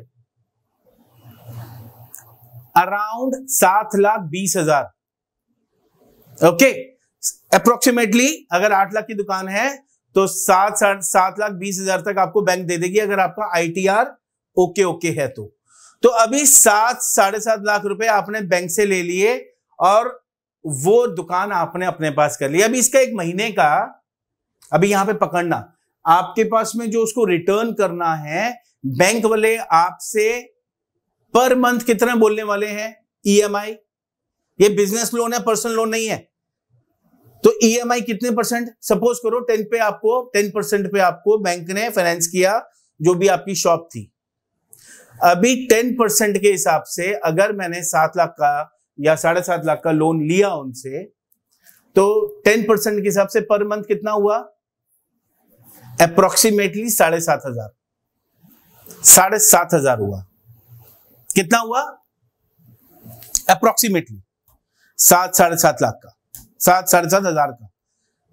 अराउंड 7,20,000। ओके, अप्रोक्सीमेटली अगर 8 लाख की दुकान है तो 7,20,000 तक आपको बैंक दे देगी, अगर आपका आईटीआर ओके है तो अभी 7-7.5 लाख रुपए आपने बैंक से ले लिए और वो दुकान आपने अपने पास कर ली। अभी इसका 1 महीने का, अभी यहां पे पकड़ना, आपके पास में जो उसको रिटर्न करना है, बैंक वाले आपसे पर मंथ कितना बोलने वाले हैं? ईएमआई। ये बिजनेस लोन है, पर्सनल लोन नहीं है। तो ईएमआई कितने परसेंट, सपोज करो 10% पे आपको बैंक ने फाइनेंस किया जो भी आपकी शॉप थी। अभी 10% के हिसाब से अगर मैंने 7 लाख का या 7.5 लाख का लोन लिया उनसे, तो 10% के हिसाब से पर मंथ कितना हुआ, अप्रोक्सीमेटली 7,500 7,500 हुआ। कितना हुआ अप्रोक्सीमेटली 7-7.5 लाख का, 7-7.5 का।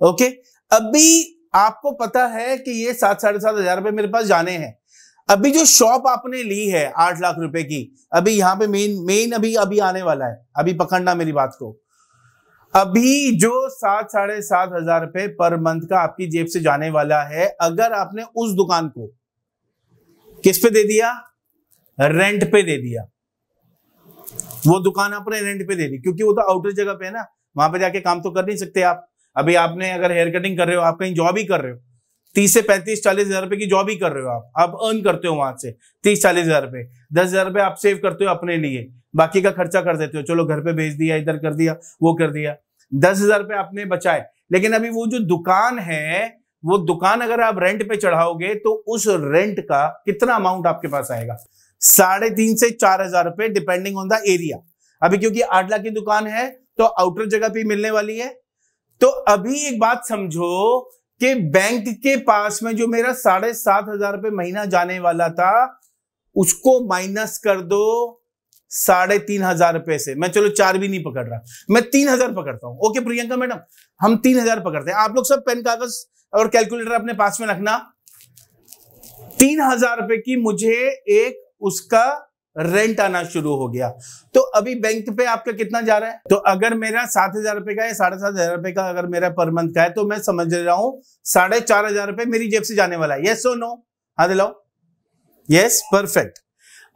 ओके, अभी आपको पता है कि ये 7-7.5 रुपए मेरे पास जाने हैं। अभी जो शॉप आपने ली है 8 लाख रुपए की, अभी यहां पे मेन अभी आने वाला है, अभी पकड़ना मेरी बात को। अभी जो 7-7.5 रुपए पर मंथ का आपकी जेब से जाने वाला है, अगर आपने उस दुकान को किस पे दे दिया, रेंट पे दे दिया, वो दुकान आपने रेंट पे दे दी, क्योंकि वो तो आउटर जगह पे है ना, वहां पे जाके काम तो कर नहीं सकते आप। अभी आपने अगर हेयर कटिंग कर रहे हो, आप कहीं जॉब ही कर रहे हो, 30 से 35-40 हजार रुपए की जॉब ही कर रहे हो, आप अर्न करते हो वहां से 30-40 हजार रुपए, 10 हजार रुपए आप सेव करते हो अपने लिए, बाकी का खर्चा कर देते हो, चलो घर पे भेज दिया, इधर कर दिया, वो कर दिया, 10 हजार रुपए आपने बचाए। लेकिन अभी वो जो दुकान है, वो दुकान अगर आप रेंट पे चढ़ाओगे तो उस रेंट का कितना अमाउंट आपके पास आएगा, 3.5 से 4 हजार रुपए, डिपेंडिंग ऑन द एरिया। अभी क्योंकि 8 लाख की दुकान है तो आउटर जगह पे मिलने वाली है। तो अभी एक बात समझो कि बैंक के पास में जो मेरा 7,500 रुपए महीना जाने वाला था, उसको माइनस कर दो 3,500 रुपए से। मैं चलो 4 भी नहीं पकड़ रहा, मैं 3,000 पकड़ता हूं। ओके प्रियंका मैडम, हम 3,000 पकड़ते हैं। आप लोग सब पेन कागज और कैलकुलेटर अपने पास में रखना। 3,000 रुपए की मुझे एक उसका रेंट आना शुरू हो गया। तो अभी बैंक पे आपका कितना जा रहा है, तो अगर मेरा 7,000 रुपए का या 7,500 रुपए का अगर मेरा पर मंथ का है, तो मैं समझ रहा हूं 4,500 रुपए मेरी जेब से जाने वाला है। यस और नो, हाँ दिलाओ, यस, परफेक्ट।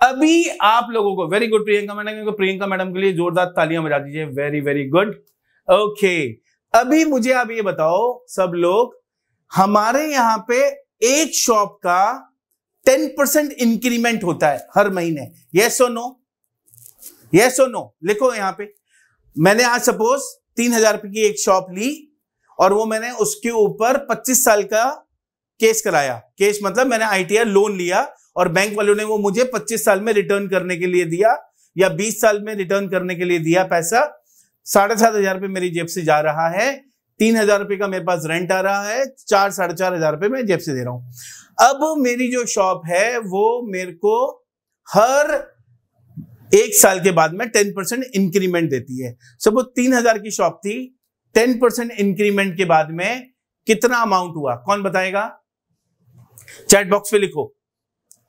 अभी आप लोगों को very good Priyanka madam, Priyanka madam के लिए जोरदार तालियां बजा दीजिए, वेरी वेरी गुड। ओके, अभी मुझे आप ये बताओ सब लोग, हमारे यहां पे एक शॉप का 10% इंक्रीमेंट होता है हर महीने, यस और नो, यस और नो, लिखो यहां पे। मैंने आज सपोज 3,000 रुपए की एक शॉप ली और वो मैंने उसके ऊपर 25 साल का केस कराया। केस मतलब मैंने ITR लोन लिया और बैंक वालों ने वो मुझे 25 साल में रिटर्न करने के लिए दिया या 20 साल में रिटर्न करने के लिए दिया पैसा। 7,500 रुपए मेरी जेब से जा रहा है, 3,000 रुपए का मेरे पास रेंट आ रहा है, 4-4.5 रुपए मैं जेब से दे रहा हूं। अब मेरी जो शॉप है वो मेरे को हर 1 साल के बाद में 10% इंक्रीमेंट देती है। सपोज 3,000 की शॉप थी, 10% इंक्रीमेंट के बाद में कितना अमाउंट हुआ, कौन बताएगा? चैट बॉक्स पे लिखो,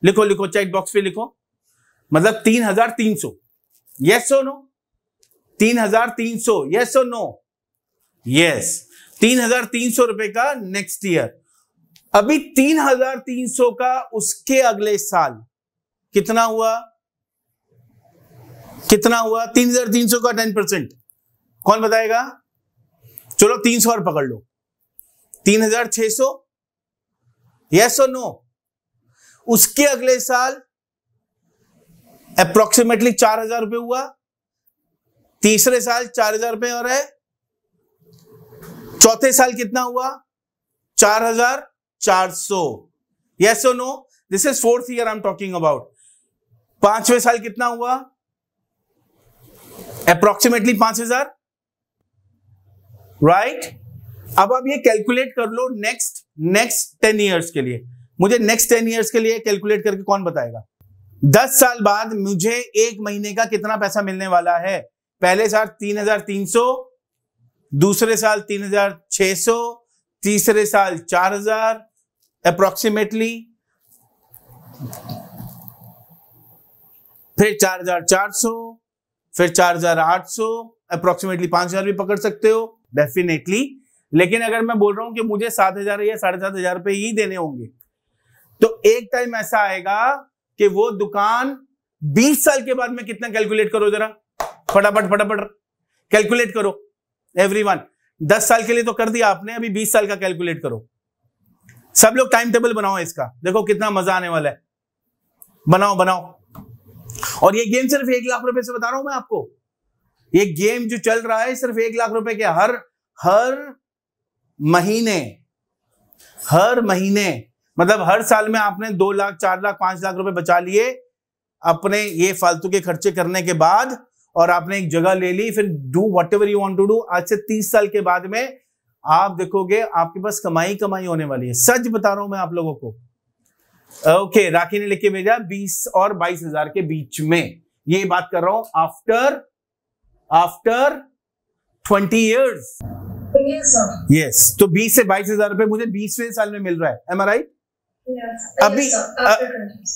लिखो लिखो, चैट बॉक्स पे लिखो। मतलब 3,300, यस और नो, 3,300, यस और नो, यस, 3,300 रुपए का नेक्स्ट ईयर। अभी 3,300 का उसके अगले साल कितना हुआ, कितना हुआ? 3,300 का 10%, कौन बताएगा? चलो 300 और पकड़ लो, 3,600, यस और नो। उसके अगले साल अप्रोक्सीमेटली 4,000 रुपए हुआ, तीसरे साल 4,000 रुपए और है, चौथे साल कितना हुआ? 4,400, यस और no. This is 4th year I am talking about. पांचवें साल कितना हुआ? Approximately 5,000, right. अब आप ये कैलकुलेट कर लो नेक्स्ट 10 ईयर्स के लिए। मुझे नेक्स्ट 10 ईयर्स के लिए कैलकुलेट करके कौन बताएगा? 10 साल बाद मुझे एक महीने का कितना पैसा मिलने वाला है? पहले साल 3,300, दूसरे साल 3,600, तीसरे साल 4,000 अप्रोक्सीमेटली, फिर 4,400, फिर 4,800, अप्रोक्सीमेटली 5,000 भी पकड़ सकते हो डेफिनेटली। लेकिन अगर मैं बोल रहा हूं कि मुझे 7,000 या 7,500 रुपए ही देने होंगे, तो एक टाइम ऐसा आएगा कि वो दुकान 20 साल के बाद में कितना कैलकुलेट करो जरा, फटाफट फटाफट कैलकुलेट करो एवरीवन। 10 साल के लिए तो कर दिया आपने, अभी 20 साल का कैलकुलेट करो। सब लोग टाइम टेबल बनाओ इसका, देखो कितना मजा आने वाला है। बनाओ बनाओ। और ये गेम सिर्फ 1 लाख रुपए से बता रहा हूं मैं आपको। ये गेम जो चल रहा है सिर्फ 1 लाख रुपए के, हर महीने मतलब हर साल में आपने 2 लाख 4 लाख 5 लाख रुपए बचा लिए अपने ये फालतू के खर्चे करने के बाद, और आपने एक जगह ले ली, फिर do whatever you want to do. आज से 30 साल के बाद में आप देखोगे आपके पास कमाई होने वाली है। सच बता रहा हूं मैं आप लोगों को। ओके, राखी ने लिख के भेजा 20 और 22 हजार के बीच में, ये बात कर रहा हूं आफ्टर 20 ईयर्स। यस, तो 20 से 22 हजार रुपए मुझे 20वें साल में मिल रहा है। एम आई राइट? अभी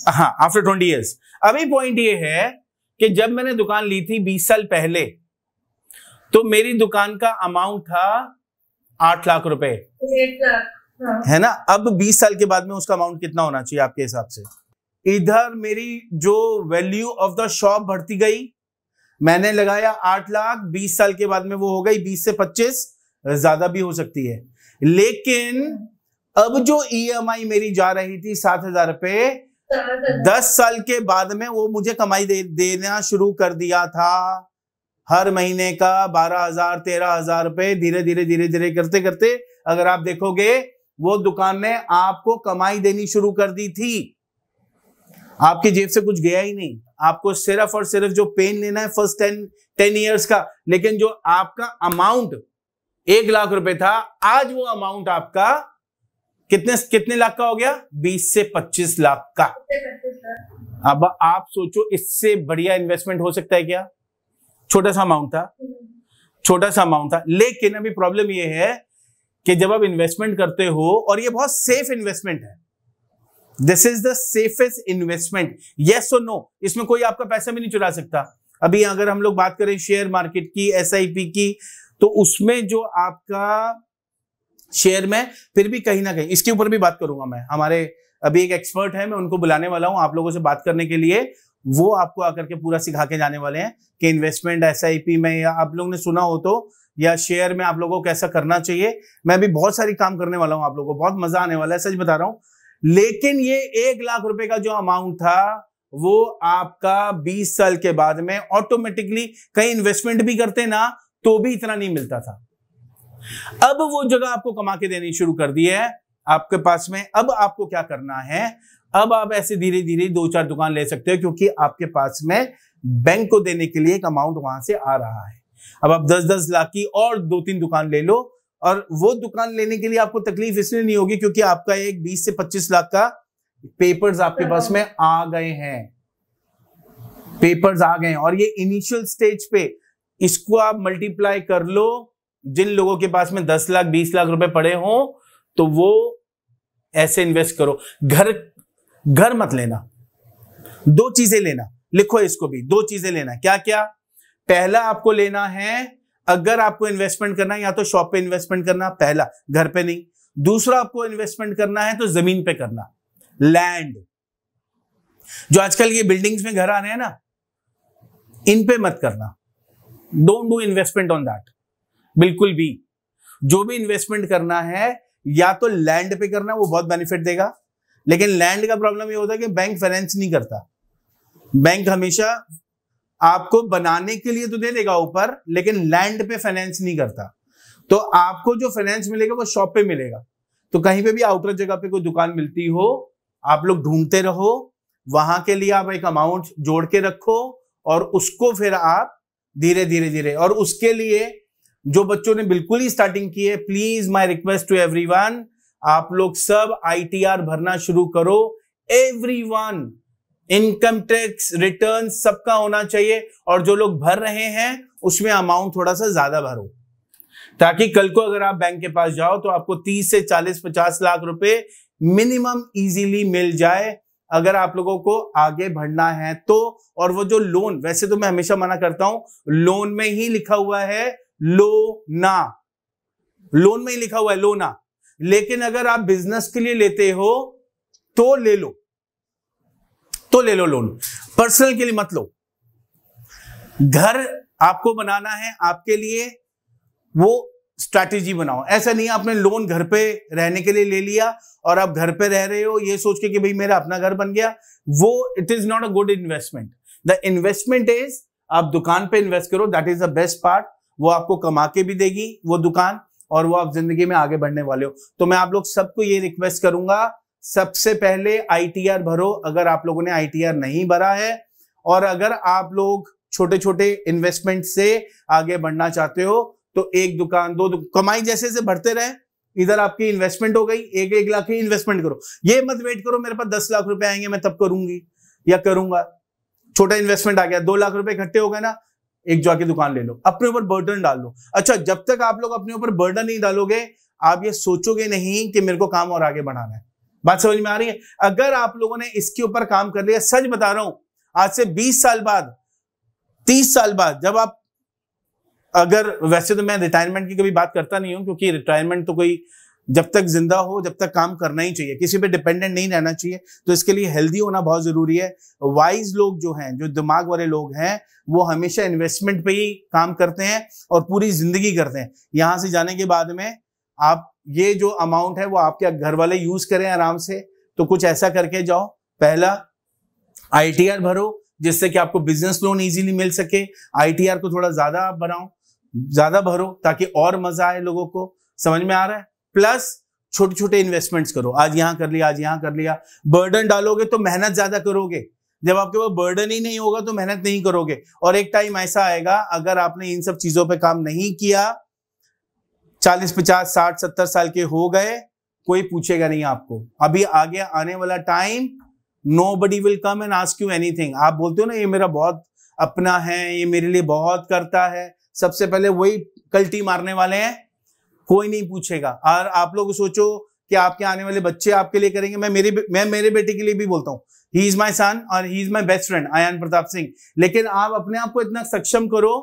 हाँ, आफ्टर 20 ईयर्स। अभी पॉइंट ये है कि जब मैंने दुकान ली थी 20 साल पहले, तो मेरी दुकान का अमाउंट था 8 लाख रुपए, है ना। अब 20 साल के बाद में उसका अमाउंट कितना होना चाहिए आपके हिसाब से? इधर मेरी जो वैल्यू ऑफ द शॉप बढ़ती गई, मैंने लगाया 8 लाख, 20 साल के बाद में वो हो गई 20 से 25, ज्यादा भी हो सकती है। लेकिन अब जो ईएमआई मेरी जा रही थी 7,000 रुपए, 10 साल के बाद में वो मुझे कमाई देना शुरू कर दिया था। हर महीने का 12,000 13,000 रुपए धीरे धीरे करते करते अगर आप देखोगे वो दुकान ने आपको कमाई देनी शुरू कर दी थी। आपकी जेब से कुछ गया ही नहीं, आपको सिर्फ और सिर्फ जो पेन लेना है फर्स्ट 10 ईयर्स का। लेकिन जो आपका अमाउंट 1 लाख रुपए था, आज वो अमाउंट आपका कितने लाख का हो गया? 20 से 25 लाख का। अब आप सोचो इससे बढ़िया इन्वेस्टमेंट हो सकता है क्या? छोटा सा अमाउंट था, लेकिन अभी प्रॉब्लम ये है कि जब आप इन्वेस्टमेंट करते हो, और ये बहुत सेफ इन्वेस्टमेंट है, this is the safest investment, yes और नो, इसमें कोई आपका पैसा भी नहीं चुरा सकता। अभी अगर हम लोग बात करें शेयर मार्केट की, SIP की, तो उसमें जो आपका शेयर में फिर भी कहीं ना कहीं, इसके ऊपर भी बात करूंगा मैं, हमारे अभी एक एक्सपर्ट है, मैं उनको बुलाने वाला हूं आप लोगों से बात करने के लिए। वो आपको आकर के पूरा सिखा के जाने वाले हैं कि इन्वेस्टमेंट SIP में, या आप लोगों ने सुना हो तो, या शेयर में आप लोगों को कैसा करना चाहिए। मैं भी बहुत सारी काम करने वाला हूं, आप लोगों को बहुत मजा आने वाला है, सच बता रहा हूं। लेकिन ये 1 लाख रुपए का जो अमाउंट था, वो आपका 20 साल के बाद में ऑटोमेटिकली, कहीं इन्वेस्टमेंट भी करते ना तो भी इतना नहीं मिलता था। अब वो जगह आपको कमा के देनी शुरू कर दी है आपके पास में। अब आपको क्या करना है? अब आप ऐसे धीरे धीरे 2-4 दुकान ले सकते हो, क्योंकि आपके पास में बैंक को देने के लिए एक अमाउंट वहां से आ रहा है। अब आप 10-10 लाख की और 2-3 दुकान ले लो, और वो दुकान लेने के लिए आपको तकलीफ इसलिए नहीं होगी क्योंकि आपका एक 20 से 25 लाख का पेपर्स आपके पास में आ गए हैं, और ये इनिशियल स्टेज पे, इसको आप मल्टीप्लाई कर लो। जिन लोगों के पास में 10 लाख 20 लाख रुपए पड़े हो, तो वो ऐसे इन्वेस्ट करो। घर मत लेना, 2 चीजें लेना, लिखो इसको भी, 2 चीजें लेना। क्या क्या? पहला आपको लेना है, अगर आपको इन्वेस्टमेंट करना है, या तो शॉप पे इन्वेस्टमेंट करना, पहला, घर पे नहीं। दूसरा आपको इन्वेस्टमेंट करना है तो जमीन पे करना, लैंड। जो आजकल ये बिल्डिंग्स में घर आ रहे हैं ना, इन पे मत करना। Don't do investment on that, बिल्कुल भी। जो भी इन्वेस्टमेंट करना है, या तो लैंड पे करना, वो बहुत बेनिफिट देगा। लेकिन लैंड का प्रॉब्लम ये होता है कि बैंक फाइनेंस नहीं करता। बैंक हमेशा आपको बनाने के लिए तो दे देगा ऊपर, लेकिन लैंड पे फाइनेंस नहीं करता। तो आपको जो फाइनेंस मिलेगा वो शॉप पे मिलेगा। तो कहीं पे भी आउटर जगह पे कोई दुकान मिलती हो, आप लोग ढूंढते रहो, वहां के लिए आप एक अमाउंट जोड़ के रखो, और उसको फिर आप धीरे धीरे, और उसके लिए जो बच्चों ने बिल्कुल ही स्टार्टिंग की है, please my request to everyone, आप लोग सब ITR भरना शुरू करो। एवरीवन, इनकम टैक्स रिटर्न सबका होना चाहिए, और जो लोग भर रहे हैं उसमें अमाउंट थोड़ा सा ज्यादा भरो, ताकि कल को अगर आप बैंक के पास जाओ तो आपको 30 से 40-50 लाख रुपए मिनिमम इजीली मिल जाए, अगर आप लोगों को आगे बढ़ना है तो। और वो जो लोन, वैसे तो मैं हमेशा मना करता हूं, लोन में ही लिखा हुआ है लोना, लोन में ही लिखा हुआ है लोना। लेकिन अगर आप बिजनेस के लिए लेते हो तो ले लो लोन, पर्सनल के लिए मत लो। घर आपको बनाना है, आपके लिए वो स्ट्रैटेजी बनाओ। ऐसा नहीं आपने लोन घर पे रहने के लिए ले लिया और आप घर पे रह रहे हो ये सोच के कि भाई मेरा अपना घर बन गया, वो it is not a good investment. The investment is, आप दुकान पे इन्वेस्ट करो, that is the best part. वो आपको कमा के भी देगी वो दुकान, और वो आप जिंदगी में आगे बढ़ने वाले हो। तो मैं आप लोग सबको ये रिक्वेस्ट करूंगा, सबसे पहले ITR भरो अगर आप लोगों ने ITR नहीं भरा है, और अगर आप लोग छोटे छोटे इन्वेस्टमेंट से आगे बढ़ना चाहते हो तो एक दुकान दो कमाई जैसे से बढ़ते रहे, इधर आपकी इन्वेस्टमेंट हो गई, 1-1 लाख की इन्वेस्टमेंट करो। ये मत वेट करो मेरे पास 10 लाख रुपए आएंगे मैं तब करूंगी या करूंगा। छोटा इन्वेस्टमेंट आ गया, 2 लाख रुपए इकट्ठे हो गए ना, एक जाके दुकान ले लो, अपने ऊपर बर्डन डाल लो। अच्छा, जब तक आप लोग अपने ऊपर बर्डन नहीं डालोगे आप ये सोचोगे नहीं कि मेरे को काम और आगे बढ़ाना है। बात समझ में आ रही है? अगर आप लोगों ने इसके ऊपर काम कर लिया, सच बता रहा हूं, आज से 20 साल बाद, 30 साल बाद जब आप, अगर, वैसे तो मैं रिटायरमेंट की कभी बात करता नहीं हूं क्योंकि रिटायरमेंट तो कोई जब तक जिंदा हो जब तक काम करना ही चाहिए, किसी पे डिपेंडेंट नहीं रहना चाहिए। तो इसके लिए हेल्दी होना बहुत जरूरी है। वाइज लोग जो हैं, जो दिमाग वाले लोग हैं, वो हमेशा इन्वेस्टमेंट पे ही काम करते हैं और पूरी जिंदगी करते हैं। यहां से जाने के बाद में आप ये जो अमाउंट है वो आपके घर वाले यूज करें आराम से। तो कुछ ऐसा करके जाओ, पहला ITR भरो जिससे कि आपको बिजनेस लोन इजीली मिल सके। ITR को थोड़ा ज्यादा आप बनाओ, ज्यादा भरो ताकि और मजा आए लोगों को। समझ में आ रहा है? प्लस छोटे छोटे इन्वेस्टमेंट्स करो, आज यहां कर लिया, आज यहां कर लिया। बर्डन डालोगे तो मेहनत ज्यादा करोगे, जब आपके पास बर्डन ही नहीं होगा तो मेहनत नहीं करोगे। और एक टाइम ऐसा आएगा, अगर आपने इन सब चीजों पे काम नहीं किया, 40, 50, 60, 70 साल के हो गए, कोई पूछेगा नहीं आपको। अभी आगे आने वाला time, nobody will come and ask you anything। आप बोलते हो ना ये मेरा बहुत अपना है, ये मेरे लिए बहुत करता है, सबसे पहले वही कल्टी मारने वाले हैं, कोई नहीं पूछेगा। और आप लोग सोचो कि आपके आने वाले बच्चे आपके लिए करेंगे। मैं मेरे बेटे के लिए भी बोलता हूँ, ही इज माई सन और he is my best friend Ayaan Pratap Singh. लेकिन आप अपने आप को इतना सक्षम करो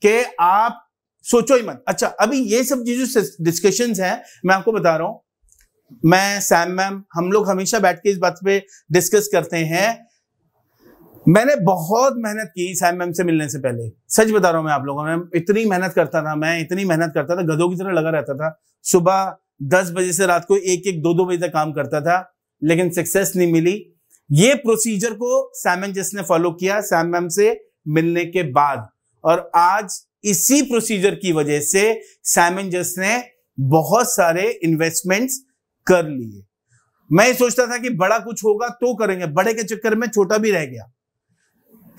कि आप सोचो ही मत। अच्छा, अभी ये सब जो डिस्कशंस हैं मैं आपको बता रहा हूं, मैं, सैम मैम, हम लोग हमेशा बैठ के इस बात पे डिस्कस करते हैं। मैंने बहुत मेहनत की सैम मैम से मिलने से पहले, सच बता रहा हूं मैं आप लोगों में, इतनी मेहनत करता था मैं, इतनी मेहनत करता था, गधों की तरह लगा रहता था। सुबह 10 बजे से रात को 1-1, 2-2 बजे तक काम करता था, लेकिन सक्सेस नहीं मिली। ये प्रोसीजर को सैम एंड जस ने फॉलो किया सैम मैम से मिलने के बाद, और आज इसी प्रोसीजर की वजह से सैम एंड जस ने बहुत सारे इन्वेस्टमेंट्स कर लिए। मैं सोचता था कि बड़ा कुछ होगा तो करेंगे, बड़े के चक्कर में छोटा भी रह गया,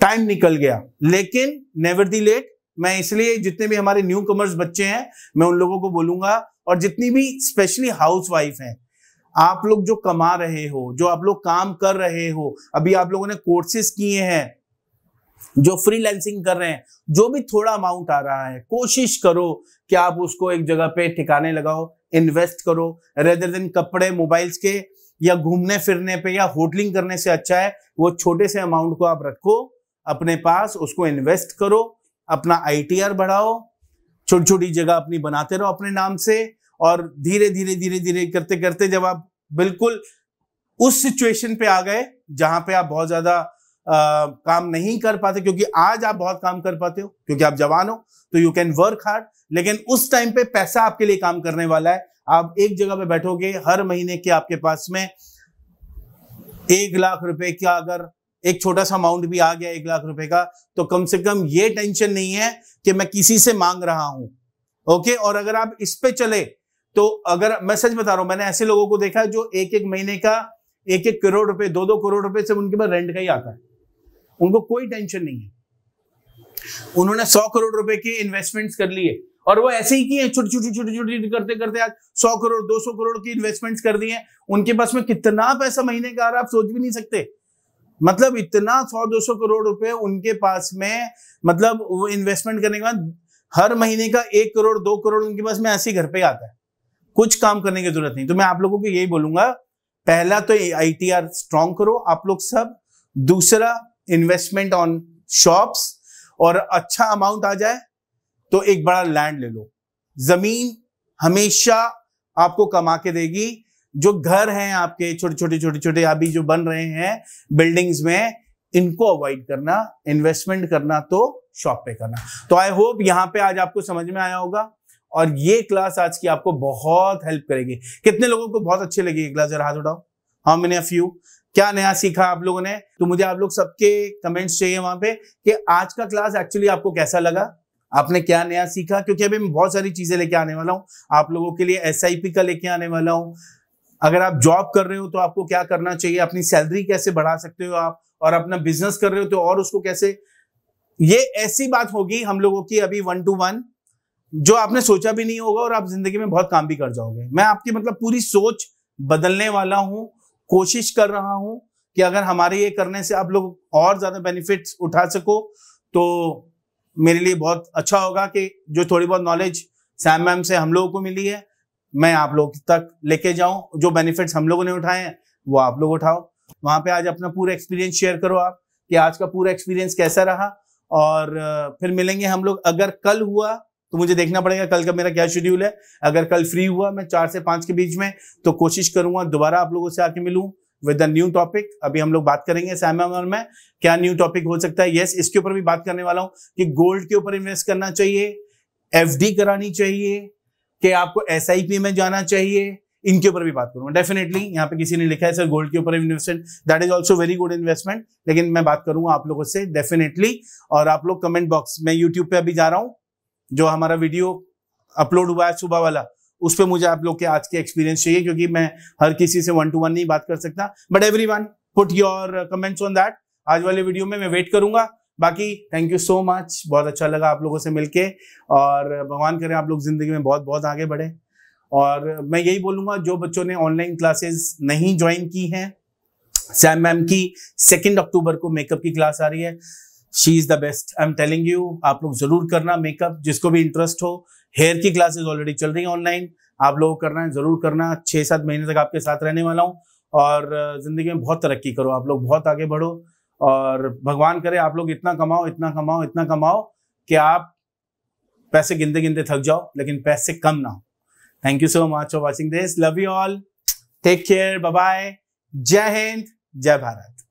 टाइम निकल गया। लेकिन नेवर दी लेट, मैं इसलिए जितने भी हमारे न्यू कमर्स बच्चे हैं मैं उन लोगों को बोलूंगा, और जितनी भी स्पेशली हाउस वाइफ हैं, आप लोग जो कमा रहे हो, जो आप लोग काम कर रहे हो, अभी आप लोगों ने कोर्सेज किए हैं, जो फ्रीलांसिंग कर रहे हैं, जो भी थोड़ा अमाउंट आ रहा है, कोशिश करो कि आप उसको एक जगह पे ठिकाने लगाओ, इन्वेस्ट करो, रेदर देन कपड़े, मोबाइल्स के या घूमने फिरने पे या होटलिंग करने से अच्छा है वो छोटे से अमाउंट को आप रखो अपने पास, उसको इन्वेस्ट करो, अपना ITR बढ़ाओ, छोटी छोटी जगह अपनी बनाते रहो अपने नाम से, और धीरे धीरे धीरे धीरे करते करते जब आप बिल्कुल उस सिचुएशन पे आ गए जहां पे आप बहुत ज्यादा काम नहीं कर पाते, क्योंकि आज आप बहुत काम कर पाते हो क्योंकि आप जवान हो, तो यू कैन वर्क हार्ड, लेकिन उस टाइम पे पैसा आपके लिए काम करने वाला है। आप एक जगह पे बैठोगे, हर महीने के आपके पास में 1 लाख रुपए का अगर एक छोटा सा अमाउंट भी आ गया 1 लाख रुपए का, तो कम से कम ये टेंशन नहीं है कि मैं किसी से मांग रहा हूं। ओके, और अगर आप इस पे चले तो, अगर मैं सच बता रहा हूं, मैंने ऐसे लोगों को देखा है जो 1-1 महीने का 1-1 करोड़ रुपए, 2-2 करोड़ रुपए से उनके पास रेंट का ही आता है, उनको कोई टेंशन नहीं है। उन्होंने 100 करोड़ रुपए के इन्वेस्टमेंट्स कर लिए, और वो ऐसे ही किए, छोटी छोटी करते करते आज 100 करोड़ 200 करोड़ की इन्वेस्टमेंट्स कर दिए। उनके पास में कितना पैसा महीने का आ रहा है आप सोच भी नहीं सकते। मतलब इतना 100-200 करोड़ रुपए उनके पास में, मतलब वो इन्वेस्टमेंट करने के बाद हर महीने का 1 करोड़ 2 करोड़ उनके पास में ऐसे ही घर पे आता है, कुछ काम करने की जरूरत नहीं। तो मैं आप लोगों को यही बोलूंगा, पहला तो ITR स्ट्रॉन्ग करो आप लोग सब, दूसरा इन्वेस्टमेंट ऑन शॉप्स, और अच्छा अमाउंट आ जाए तो एक बड़ा लैंड ले लो। जमीन हमेशा आपको कमा के देगी। जो घर हैं आपके छोटे छोटे अभी जो बन रहे हैं बिल्डिंग्स में, इनको अवॉइड करना, इन्वेस्टमेंट करना तो शॉप पे करना। तो आई होप यहां पे आज आपको समझ में आया होगा, और ये क्लास आज की आपको बहुत हेल्प करेगी। कितने लोगों को बहुत अच्छी लगी ये क्लास, जरा हाथ उठाओ। How many of you? क्या नया सीखा आप लोगों ने? तो मुझे आप लोग सबके कमेंट्स चाहिए वहां पे कि आज का क्लास एक्चुअली आपको कैसा लगा, आपने क्या नया सीखा, क्योंकि अभी मैं बहुत सारी चीजें लेके आने वाला हूँ आप लोगों के लिए। SIP का लेके आने वाला हूँ। अगर आप जॉब कर रहे हो तो आपको क्या करना चाहिए, अपनी सैलरी कैसे बढ़ा सकते हो आप, और अपना बिजनेस कर रहे हो तो और उसको कैसे, ये ऐसी बात होगी हम लोगों की अभी 1 to 1 जो आपने सोचा भी नहीं होगा, और आप जिंदगी में बहुत काम भी कर जाओगे। मैं आपकी मतलब पूरी सोच बदलने वाला हूं, कोशिश कर रहा हूं कि अगर हमारे ये करने से आप लोग और ज्यादा बेनिफिट्स उठा सको तो मेरे लिए बहुत अच्छा होगा कि जो थोड़ी बहुत नॉलेज सैम मैम से हम लोगों को मिली है मैं आप लोग तक लेके जाऊं। जो बेनिफिट्स हम लोगों ने उठाए हैं वो आप लोग उठाओ। वहां पे आज अपना पूरा एक्सपीरियंस शेयर करो आप कि आज का पूरा एक्सपीरियंस कैसा रहा, और फिर मिलेंगे हम लोग। अगर कल हुआ तो मुझे देखना पड़ेगा कल का मेरा क्या शेड्यूल है। अगर कल फ्री हुआ मैं 4 से 5 के बीच में तो कोशिश करूंगा दोबारा आप लोगों से आके मिलूं विद अ न्यू टॉपिक। अभी हम लोग बात करेंगे सैम मैम और मैं क्या न्यू टॉपिक हो सकता है। यस, इसके ऊपर भी बात करने वाला हूं कि गोल्ड के ऊपर इन्वेस्ट करना चाहिए, FD करानी चाहिए, कि आपको SIP में जाना चाहिए, इनके ऊपर भी बात करूंगा डेफिनेटली। यहाँ पे किसी ने लिखा है सर गोल्ड के ऊपर investment, that is also very good investment, लेकिन मैं बात करूंगा आप लोगों से डेफिनेटली। और आप लोग कमेंट बॉक्स में यूट्यूब पे अभी जा रहा हूँ, जो हमारा वीडियो अपलोड हुआ है सुबह वाला, उस पे मुझे आप लोग के आज के एक्सपीरियंस चाहिए, क्योंकि मैं हर किसी से 1 to 1 नहीं बात कर सकता, but everyone put your comments on that. आज वाले वीडियो में मैं वेट करूंगा। बाकी थैंक यू सो मच, बहुत अच्छा लगा आप लोगों से मिलके, और भगवान करे आप लोग जिंदगी में बहुत बहुत आगे बढ़े। और मैं यही बोलूंगा जो बच्चों ने ऑनलाइन क्लासेस नहीं ज्वाइन की हैं, सैम मैम की 2 अक्टूबर को मेकअप की क्लास आ रही है। She is the best, I am telling you. आप लोग जरूर करना मेकअप, जिसको भी इंटरेस्ट हो। हेयर की क्लासेस ऑलरेडी चल रही है ऑनलाइन, आप लोगों को करना है, जरूर करना। 6-7 महीने तक आपके साथ रहने वाला हूँ, और जिंदगी में बहुत तरक्की करो आप लोग, बहुत आगे बढ़ो, और भगवान करे आप लोग इतना कमाओ, इतना कमाओ, इतना कमाओ कि आप पैसे गिनते गिनते थक जाओ, लेकिन पैसे कम ना हो। Thank you so much for watching this, love you all, take care, bye bye, जय हिंद, जय भारत।